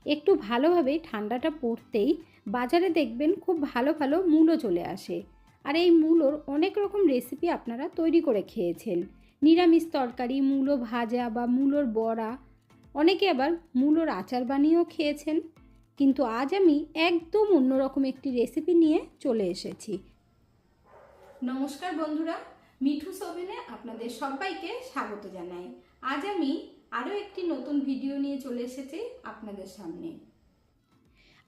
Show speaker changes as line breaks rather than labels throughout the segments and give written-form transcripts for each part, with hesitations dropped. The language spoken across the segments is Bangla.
একটু ভালোভাবে ঠান্ডাটা পড়তেই বাজারে দেখবেন খুব ভালো ভালো মূলো চলে আসে। আর এই মূলোর অনেক রকম রেসিপি আপনারা তৈরি করে খেয়েছেন। নিরামিষ তরকারি, মূলো ভাজা বা মূলোর বড়া, অনেকে আবার মূলোর আচার বানিয়েও খেয়েছেন। কিন্তু আজ আমি একদম অন্যরকম একটি রেসিপি নিয়ে চলে এসেছি। নমস্কার বন্ধুরা, মিঠুস ওভেনে আপনাদের সবাইকে স্বাগত জানাই। আজ আমি আরও একটি নতুন ভিডিও নিয়ে চলে এসেছি আপনাদের সামনে।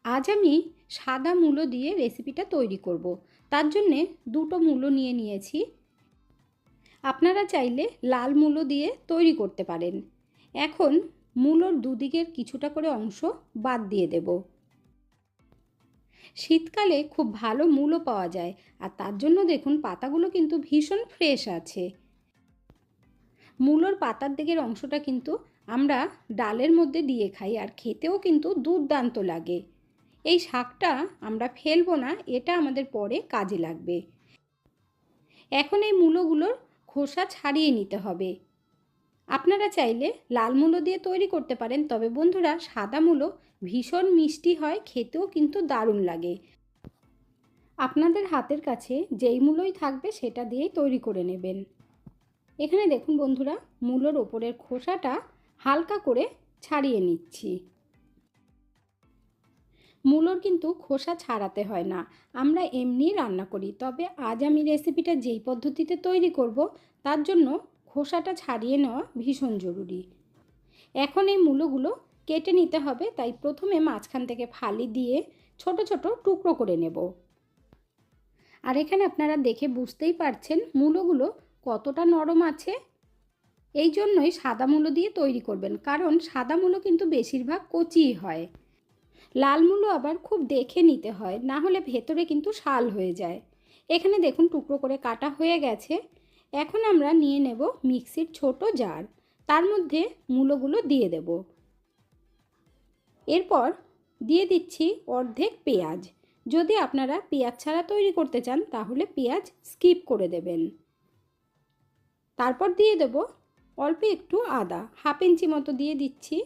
আজ আমি সাদা মূলো দিয়ে রেসিপিটা তৈরি করব। তার জন্যে দুটো মূলো নিয়ে নিয়েছি। আপনারা চাইলে লাল মূলো দিয়ে তৈরি করতে পারেন। এখন মূলোর দুদিকের কিছুটা করে অংশ বাদ দিয়ে দেব। শীতকালে খুব ভালো মূলো পাওয়া যায়, আর তার জন্য দেখুন পাতাগুলো কিন্তু ভীষণ ফ্রেশ আছে। মূলোর পাতার দিকের অংশটা কিন্তু আমরা ডালের মধ্যে দিয়ে খাই, আর খেতেও কিন্তু দুর্দান্ত লাগে। এই শাকটা আমরা ফেলবো না, এটা আমাদের পরে কাজে লাগবে। এখন এই মূলোগুলোর খোসা ছাড়িয়ে নিতে হবে। আপনারা চাইলে লাল মূলো দিয়ে তৈরি করতে পারেন, তবে বন্ধুরা সাদা মূলো ভীষণ মিষ্টি হয়, খেতেও কিন্তু দারুণ লাগে। আপনাদের হাতের কাছে যেই মূলোই থাকবে সেটা দিয়েই তৈরি করে নেবেন। এখানে দেখুন বন্ধুরা, মূলোর ওপরের খোসাটা হালকা করে ছাড়িয়ে নিচ্ছি। মূলোর কিন্তু খোসা ছাড়াতে হয় না, আমরা এমনি রান্না করি। তবে আজ আমি রেসিপিটা যেই পদ্ধতিতে তৈরি করব তার জন্য খোসাটা ছাড়িয়ে নেওয়া ভীষণ জরুরি। এখন এই মূলোগুলো কেটে নিতে হবে, তাই প্রথমে মাঝখান থেকে ফালি দিয়ে ছোট ছোট টুকরো করে নেব। আর এখানে আপনারা দেখে বুঝতেই পারছেন মূলোগুলো কতটা নরম আছে। এই জন্যই সাদা মূলো দিয়ে তৈরি করবেন, কারণ সাদা মূলো কিন্তু বেশিরভাগ কচিই হয়। লাল মূলো আবার খুব দেখে নিতে হয়, না হলে ভেতরে কিন্তু শাল হয়ে যায়। এখানে দেখুন টুকরো করে কাটা হয়ে গেছে। এখন আমরা নিয়ে নেব মিক্সির ছোট জার, তার মধ্যে মূলোগুলো দিয়ে দেব। এরপর দিয়ে দিচ্ছি অর্ধেক পেঁয়াজ। যদি আপনারা পেঁয়াজ ছাড়া তৈরি করতে চান তাহলে পেঁয়াজ স্কিপ করে দেবেন। তারপর দিয়ে দেব অল্প একটু আদা, হাফ ইঞ্চি মতো দিয়ে দিচ্ছি।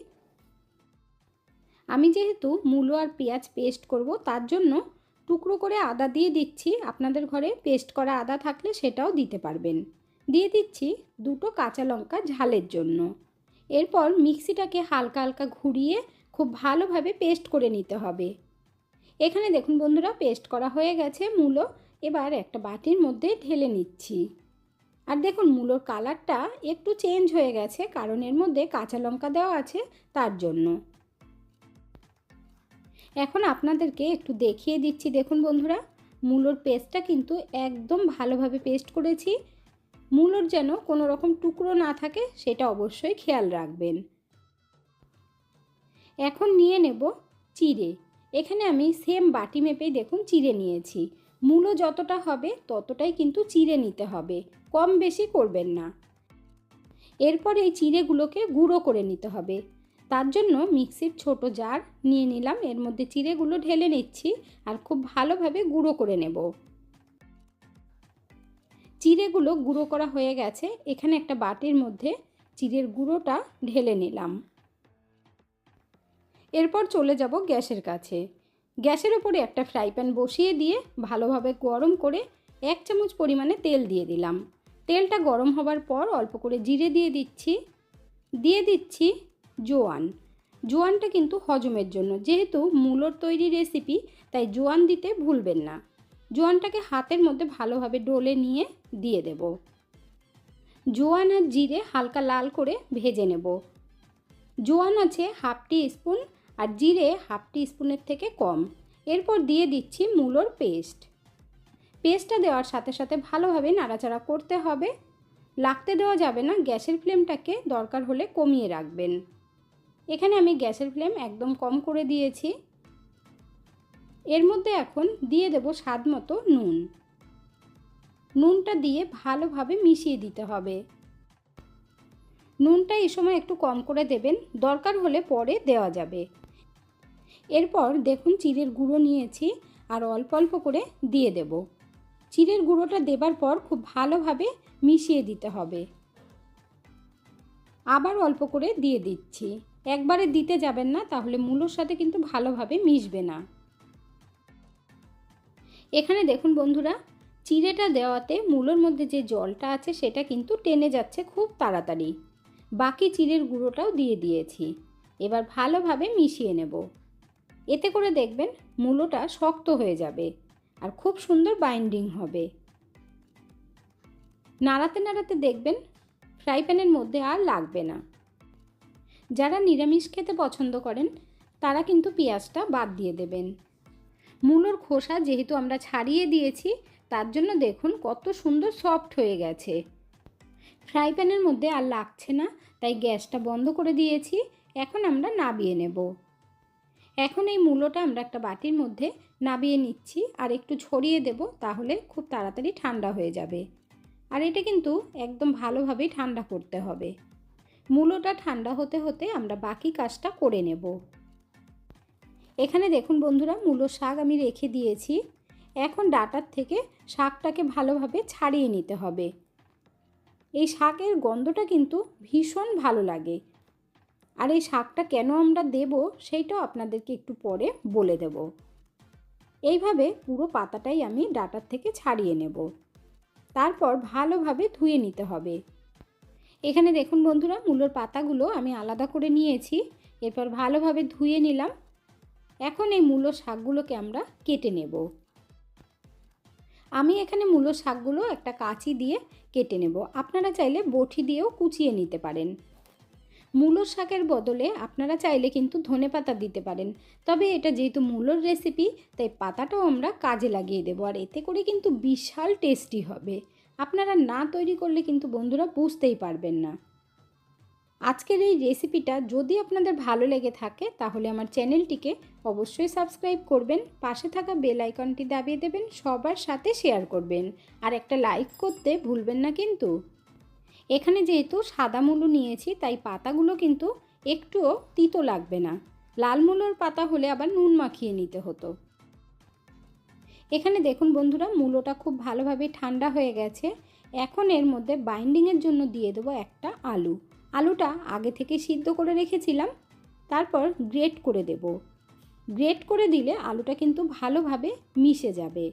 আমি যেহেতু মূলো আর পেঁয়াজ পেস্ট করব তার জন্য টুকরো করে আদা দিয়ে দিচ্ছি। আপনাদের ঘরে পেস্ট করা আদা থাকলে সেটাও দিতে পারবেন। দিয়ে দিচ্ছি দুটো কাঁচা লঙ্কা ঝালের জন্য। এরপর মিক্সিটাকে হালকা হালকা ঘুরিয়ে খুব ভালোভাবে পেস্ট করে নিতে হবে। এখানে দেখুন বন্ধুরা, পেস্ট করা হয়ে গেছে মূলো। এবার একটা বাটির মধ্যে ঢেলে নিচ্ছি। আর দেখুন মূলোর কালারটা একটু চেঞ্জ হয়ে গেছে, কারণ এর মধ্যে কাঁচা লঙ্কা দেওয়া আছে তার জন্য। এখন আপনাদেরকে একটু দেখিয়ে দিচ্ছি। দেখুন বন্ধুরা, মূলোর পেস্টটা কিন্তু একদম ভালোভাবে পেস্ট করেছি। মূলোর যেন কোনো রকম টুকরো না থাকে সেটা অবশ্যই খেয়াল রাখবেন। এখন নিয়ে নেব চিড়ে। এখানে আমি সেম বাটি মেপেই দেখুন চিড়ে নিয়েছি। মূলো যতটা হবে ততটাই কিন্তু চিড়ে নিতে হবে, কম বেশি করবেন না। এরপর এই চিড়েগুলোকে গুঁড়ো করে নিতে হবে। তার জন্য মিক্সির ছোট জার নিয়ে নিলাম, এর মধ্যে চিড়েগুলো ঢেলে নিচ্ছি আর খুব ভালোভাবে গুঁড়ো করে নেব। চিড়েগুলো গুঁড়ো করা হয়ে গেছে। এখানে একটা বাটির মধ্যে চিড়ের গুঁড়োটা ঢেলে নিলাম। এরপর চলে যাব গ্যাসের কাছে। গ্যাসের উপরে একটা ফ্রাই প্যান বসিয়ে দিয়ে ভালোভাবে গরম করে 1 চামচ পরিমাণে তেল দিয়ে দিলাম। তেলটা গরম হবার পর অল্প করে জিরে দিয়ে দিচ্ছি জোয়ান। জোয়ানটা কিন্তু হজমের জন্য, যেহেতু মূলোর তৈরি রেসিপি তাই জোয়ান দিতে ভুলবেন না। জোয়ানটাকে হাতের মধ্যে ভালোভাবে ডলে নিয়ে দিয়ে দেব। জোয়ান আর জিরে হালকা লাল করে ভেজে নেব। জোয়ান আছে হাফ টি স্পুন আর জিরে হাফ টি স্পুনের থেকে কম। এরপর দিয়ে দিচ্ছি মূলোর পেস্টটা দেওয়ার সাথে সাথে ভালোভাবে নাড়াচাড়া করতে হবে। লাগতে দেওয়া যাবে না। গ্যাসের ফ্লেমটাকে দরকার হলে কমিয়ে রাখবেন। এখানে আমি গ্যাসের ফ্লেম একদম কম করে দিয়েছি। এর মধ্যে এখন দিয়ে দেব স্বাদ মতো নুন। নুনটা দিয়ে ভালোভাবে মিশিয়ে দিতে হবে। নুনটা এই সময় একটু কম করে দেবেন, দরকার হলে পরে দেওয়া যাবে। এরপর দেখুন চিড়ের গুঁড়ো নিয়েছি আর অল্প অল্প করে দিয়ে দেব। চিড়ের গুঁড়োটা দেবার পর খুব ভালোভাবে মিশিয়ে দিতে হবে। আবার অল্প করে দিয়ে দিচ্ছি। একবারে দিতে যাবেন না, তাহলে মূলোর সাথে কিন্তু ভালোভাবে মিশবে না। এখানে দেখুন বন্ধুরা, চিড়েটা দেওয়াতে মূলোর মধ্যে যে জলটা আছে সেটা কিন্তু টেনে যাচ্ছে খুব তাড়াতাড়ি। বাকি চিড়ের গুঁড়োটাও দিয়ে দিয়েছি। এবার ভালোভাবে মিশিয়ে নেব। এতে করে দেখবেন মূলোটা শক্ত হয়ে যাবে আর খুব সুন্দর বাইন্ডিং হবে। নাড়াতে নাড়াতে দেখবেন ফ্রাই প্যানের মধ্যে আর লাগবে না। যারা নিরামিষ খেতে পছন্দ করেন তারা কিন্তু পেঁয়াজটা বাদ দিয়ে দেবেন। মূলোর খোসা যেহেতু আমরা ছাড়িয়ে দিয়েছি, তার জন্য দেখুন কত সুন্দর সফট হয়ে গেছে। ফ্রাই প্যানের মধ্যে আর লাগছে না, তাই গ্যাসটা বন্ধ করে দিয়েছি। এখন আমরা নাবিয়ে নেব। এখন এই মূলোটা আমরা একটা বাটির মধ্যে নাবিয়ে নিচ্ছি আর একটু ছড়িয়ে দেব, তাহলে খুব তাড়াতাড়ি ঠান্ডা হয়ে যাবে। আর এটা কিন্তু একদম ভালোভাবেই ঠান্ডা করতে হবে। মূলোটা ঠান্ডা হতে হতে আমরা বাকি কাজটা করে নেব। এখানে দেখুন বন্ধুরা, মূলোর শাক আমি রেখে দিয়েছি। এখন ডাঁটার থেকে শাকটাকে ভালোভাবে ছাড়িয়ে নিতে হবে। এই শাকের গন্ধটা কিন্তু ভীষণ ভালো লাগে। আর এই শাকটা কেন আমরা দেব সেইটাও আপনাদেরকে একটু পরে বলে দেব। এইভাবে পুরো পাতাটাই আমি ডাঁটার থেকে ছাড়িয়ে নেব। তারপর ভালোভাবে ধুয়ে নিতে হবে। এখানে দেখুন বন্ধুরা, মূলোর পাতাগুলো আমি আলাদা করে নিয়েছি। এরপর ভালোভাবে ধুয়ে নিলাম। এখন এই মূলো শাকগুলোকে আমরা কেটে নেব। আমি এখানে মূলো শাকগুলো একটা কাঁচি দিয়ে কেটে নেব। আপনারা চাইলে বটি দিয়েও কুচিয়ে নিতে পারেন। মূলোর শাকের বদলে আপনারা চাইলে কিন্তু ধনেপাতা দিতে পারেন। তবে এটা যেহেতু মূলোর রেসিপি, তাই পাতাটাও আমরা কাজে লাগিয়ে দেবো। আর এতে করে কিন্তু বিশাল টেস্টি হবে। আপনারা না তৈরি করলে কিন্তু বন্ধুরা বুঝতেই পারবেন না। আজকের এই রেসিপিটা যদি আপনাদের ভালো লেগে থাকে তাহলে আমার চ্যানেলটিকে অবশ্যই সাবস্ক্রাইব করবেন, পাশে থাকা বেল আইকনটি দাবিয়ে দেবেন, সবার সাথে শেয়ার করবেন আর একটা লাইক করতে ভুলবেন না কিন্তু। এখানে যেহেতু সাদা মূলো নিয়েছি, তাই পাতাগুলো কিন্তু একটুও তিতো লাগবে না। লাল মূলোর পাতা হলে আবার নুন মাখিয়ে নিতে হতো। এখানে দেখুন বন্ধুরা, মূলোটা খুব ভালোভাবে ঠান্ডা হয়ে গেছে। এখন এর মধ্যে বাইন্ডিংয়ের জন্য দিয়ে দেবো একটা আলু। আলুটা আগে থেকে সিদ্ধ করে রেখেছিলাম, তারপর গ্রেট করে দেব। গ্রেট করে দিলে আলুটা কিন্তু ভালোভাবে মিশে যাবে।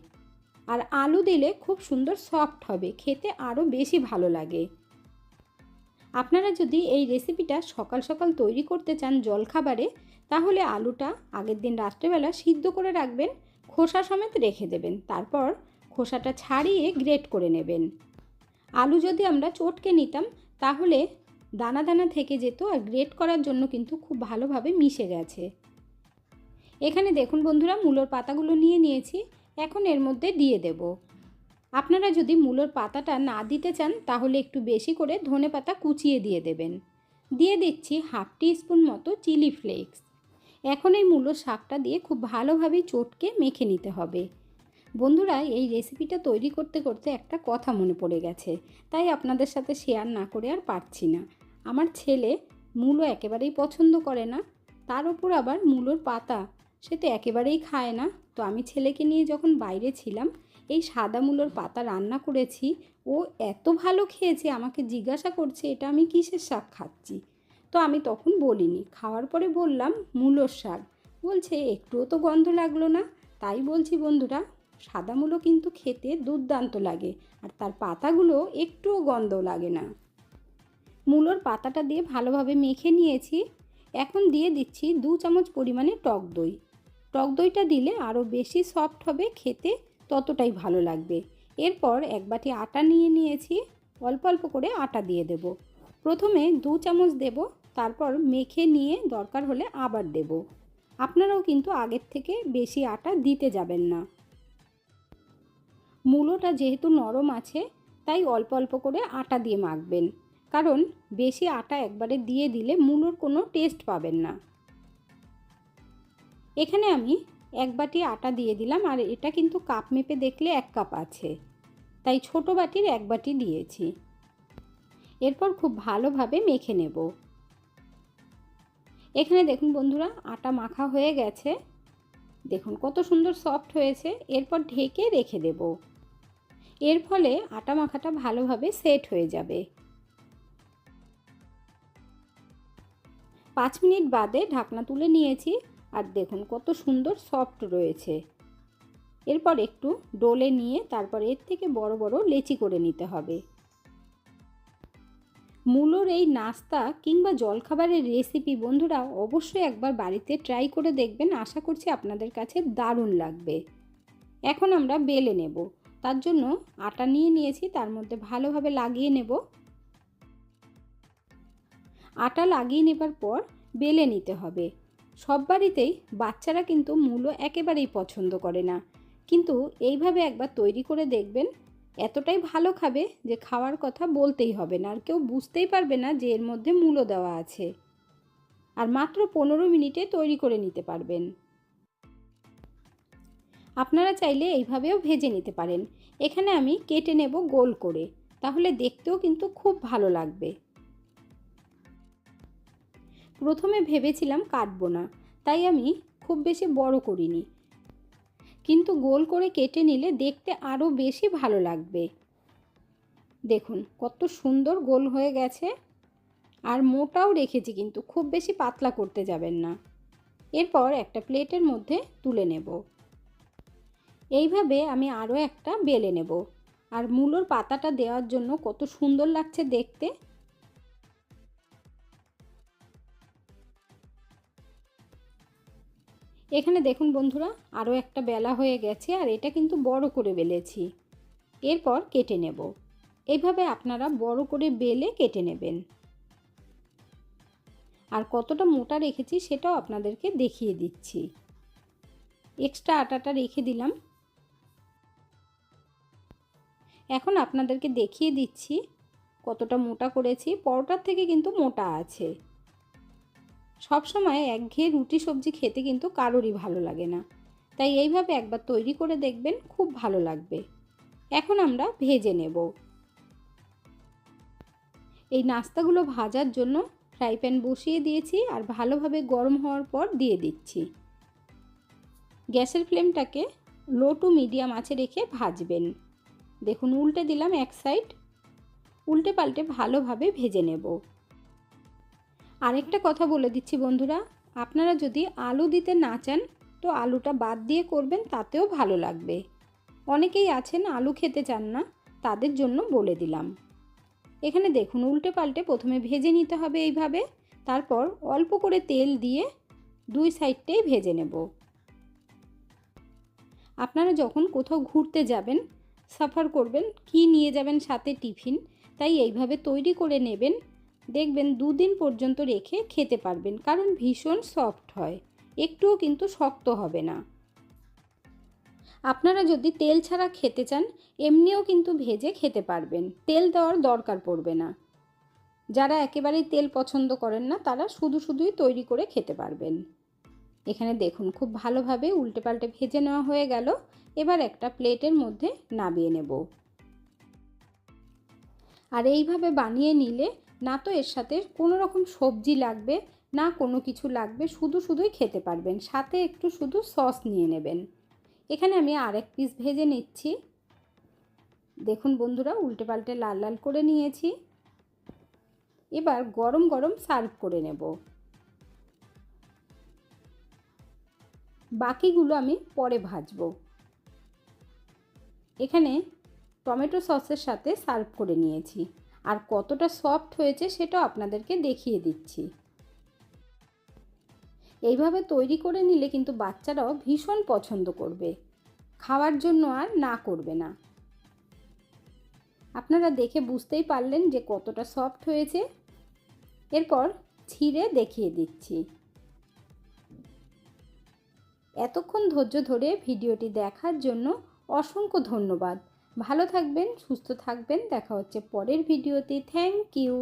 আর আলু দিলে খুব সুন্দর সফট হবে, খেতে আরও বেশি ভালো লাগে। আপনারা যদি এই রেসিপিটা সকাল সকাল তৈরি করতে চান জলখাবারে, তাহলে আলুটা আগের দিন রাত্রেবেলা সিদ্ধ করে রাখবেন, খোসা সমেত রেখে দেবেন। তারপর খোসাটা ছাড়িয়ে গ্রেট করে নেবেন। আলু যদি আমরা চটকে নিতাম তাহলে দানা দানা থেকে যেত, আর গ্রেট করার জন্য কিন্তু খুব ভালোভাবে মিশে গেছে। এখানে দেখুন বন্ধুরা, মূলোর পাতাগুলো নিয়ে নিয়েছি। এখন এর মধ্যে দিয়ে দেব। আপনারা যদি মূলোর পাতাটা না দিতে চান তাহলে একটু বেশি করে ধনেপাতা কুচিয়ে দিয়ে দেবেন। দিয়ে দিচ্ছি হাফ টিস্পুন মতো চিলি ফ্লেক্স। এখন এই মূলোর শাকটা দিয়ে খুব ভালোভাবে চটকে মেখে নিতে হবে। বন্ধুরা, এই রেসিপিটা তৈরি করতে করতে একটা কথা মনে পড়ে গেছে, তাই আপনাদের সাথে শেয়ার না করে আর পারছি না। আমার ছেলে মূলো একেবারেই পছন্দ করে না, তার উপর আবার মূলোর পাতা সে তো একেবারেই খায় না। তো আমি ছেলেকে নিয়ে যখন বাইরে ছিলাম, এই সাদা মূলোর পাতা রান্না করেছি। ও এত ভালো খেয়েছে, আমাকে জিজ্ঞাসা করছে এটা আমি কিসের শাক খাচ্ছি। তো আমি তখন বলিনি, খাওয়ার পরে বললাম মূলোর শাক। বলছে একটুও তো গন্ধ লাগলো না। তাই বলছি বন্ধুরা, সাদা মূলো কিন্তু খেতে দুর্দান্ত লাগে, আর তার পাতাগুলো একটুও গন্ধ লাগে না। মূলোর পাতাটা দিয়ে ভালোভাবে মেখে নিয়েছি। এখন দিয়ে দিচ্ছি 2 চামচ পরিমাণে টক দই। টক দইটা দিলে আরও বেশি সফট হবে, খেতে ততটাই ভালো লাগবে। এরপর এক বাটি আটা নিয়ে নিয়েছি, অল্প অল্প করে আটা দিয়ে দেব। প্রথমে 2 চামচ দেব, তারপর মেখে নিয়ে দরকার হলে আবার দেব। আপনারাও কিন্তু আগের থেকে বেশি আটা দিতে যাবেন না। মূলোটা যেহেতু নরম আছে, তাই অল্প অল্প করে আটা দিয়ে মাখবেন, কারণ বেশি আটা একবারে দিয়ে দিলে মূলোর কোনো টেস্ট পাবেন না। এখানে আমি এক বাটি আটা দিয়ে দিলাম, আর এটা কিন্তু কাপ মেপে দেখলে 1 কাপ আছে, তাই ছোট বাটির 1 বাটি দিয়েছি। এরপর খুব ভালোভাবে মেখে নেব। এখানে দেখুন বন্ধুরা, আটা মাখা হয়ে গেছে। দেখুন কত সুন্দর সফট হয়েছে। এরপর ঢেকে রেখে দেব। এর ফলে আটা মাখাটা ভালোভাবে সেট হয়ে যাবে। 5 মিনিট বাদে ঢাকনা তুলে নিয়েছি আর দেখুন কত সুন্দর সফট রয়েছে। এরপর একটু ডোলে নিয়ে তারপর এর থেকে বড় বড় লেচি করে নিতে হবে। মূলোর এই নাস্তা কিংবা জলখাবারের রেসিপি বন্ধুরা অবশ্যই একবার বাড়িতে ট্রাই করে দেখবেন। আশা করছি আপনাদের কাছে দারুণ লাগবে। এখন আমরা বেলে নেব। তার জন্য আটা নিয়ে নিয়েছি, তার মধ্যে ভালোভাবে লাগিয়ে নেব। আটা লাগিয়ে নেবার পর বেলে নিতে হবে। সব বাড়িতেই বাচ্চারা কিন্তু মূলো একেবারেই পছন্দ করে না, কিন্তু এইভাবে একবার তৈরি করে দেখবেন, এতটাই ভালো খাবে যে খাওয়ার কথা বলতেই হবে না, আর কেউ বুঝতেই পারবে না যে এর মধ্যে মূলো দেওয়া আছে। আর মাত্র 15 মিনিটে তৈরি করে নিতে পারবেন। আপনারা চাইলে এইভাবেও ভেজে নিতে পারেন। এখানে আমি কেটে নেব গোল করে, তাহলে দেখতেও কিন্তু খুব ভালো লাগবে। প্রথমে ভেবেছিলাম কাটবো না, তাই আমি খুব বেশি বড় করিনি, কিন্তু গোল করে কেটে নিলে দেখতে আরও বেশি ভালো লাগবে। দেখুন কত সুন্দর গোল হয়ে গেছে। আর মোটাও রেখেছি, কিন্তু খুব বেশি পাতলা করতে যাবেন না। এরপর একটা প্লেটের মধ্যে তুলে নেব। এইভাবে আমি আরও একটা বেলে নেব। আর মূলোর পাতাটা দেওয়ার জন্য কত সুন্দর লাগছে দেখতে। এখানে দেখুন বন্ধুরা, আরও একটা বেলা হয়ে গেছে, আর এটা কিন্তু বড় করে বেলেছি। এরপর কেটে নেব। এইভাবে আপনারা বড় করে বেলে কেটে নেবেন। আর কতটা মোটা রেখেছি সেটাও আপনাদেরকে দেখিয়ে দিচ্ছি। এক্সট্রা আটাটা রেখে দিলাম। এখন আপনাদেরকে দেখিয়ে দিচ্ছি কতটা মোটা করেছি। পরোটার থেকে কিন্তু মোটা আছে। সবসময় একঘেয়ে রুটি সবজি খেতে কিন্তু কারোরই ভালো লাগে না, তাই এইভাবে একবার তৈরি করে দেখবেন, খুব ভালো লাগবে। এখন আমরা ভেজে নেব। এই নাস্তাগুলো ভাজার জন্য ফ্রাই প্যান বসিয়ে দিয়েছি, আর ভালোভাবে গরম হওয়ার পর দিয়ে দিচ্ছি। গ্যাসের ফ্লেমটাকে লো টু মিডিয়াম আঁচে রেখে ভাজবেন। দেখুন উল্টে দিলাম এক সাইড, উল্টে পাল্টে ভালোভাবে ভেজে নেব। আরেকটা কথা বলে দিচ্ছি বন্ধুরা, আপনারা যদি আলু দিতে না চান তো আলুটা বাদ দিয়ে করবেন, তাতেও ভালো লাগবে। অনেকেই আছেন আলু খেতে চান না, তাদের জন্য বলে দিলাম। এখানে দেখুন উল্টে পাল্টে প্রথমে ভেজে নিতে হবে এইভাবে, তারপর অল্প করে তেল দিয়ে দুই সাইডটাই ভেজে নেব। আপনারা যখন কোথাও ঘুরতে যাবেন, সফর করবেন, কি নিয়ে যাবেন সাথে টিফিন, তাই এইভাবে তৈরি করে নেবেন। দেখবেন 2 দিন পর্যন্ত রেখে খেতে পারবেন, কারণ ভীষণ সফট হয়, একটুও কিন্তু শক্ত হবে না। আপনারা যদি তেল ছাড়া খেতে চান, এমনিও কিন্তু ভেজে খেতে পারবেন, তেল দেওয়ার দরকার পড়বে না। যারা একেবারেই তেল পছন্দ করেন না, তারা শুধুই তৈরি করে খেতে পারবেন। এখানে দেখুন খুব ভালোভাবে উল্টে পাল্টে ভেজে নেওয়া হয়ে গেল। এবার একটা প্লেটের মধ্যে নামিয়ে নেব। আর এইভাবে বানিয়ে নিলে না তো এর সাথে কোনো রকম সবজি লাগবে, না কোনো কিছু লাগবে, শুধুই খেতে পারবেন। সাথে একটু শুধু সস নিয়ে নেবেন। এখানে আমি আরেক পিস ভেজে নিচ্ছি। দেখুন বন্ধুরা, উল্টে পাল্টে লাল লাল করে নিয়েছি। এবার গরম গরম সার্ভ করে নেব। বাকিগুলো আমি পরে ভাজবো। এখানে টমেটো সসের সাথে সার্ভ করে নিয়েছি, আর কতটা সফট হয়েছে সেটাও আপনাদেরকে দেখিয়ে দিচ্ছি। এইভাবে তৈরি করে নিলে কিন্তু বাচ্চারাও ভীষণ পছন্দ করবে, খাওয়ার জন্য আর না করবে না। আপনারা দেখে বুঝতেই পারলেন যে কতটা সফট হয়েছে। এরপর ছিঁড়ে দেখিয়ে দিচ্ছি। এতক্ষণ ধৈর্য ধরে ভিডিওটি দেখার জন্য অসংখ্য ধন্যবাদ। ভালো থাকবেন, সুস্থ থাকবেন। দেখা হচ্ছে পরের ভিডিওতে। Thank you.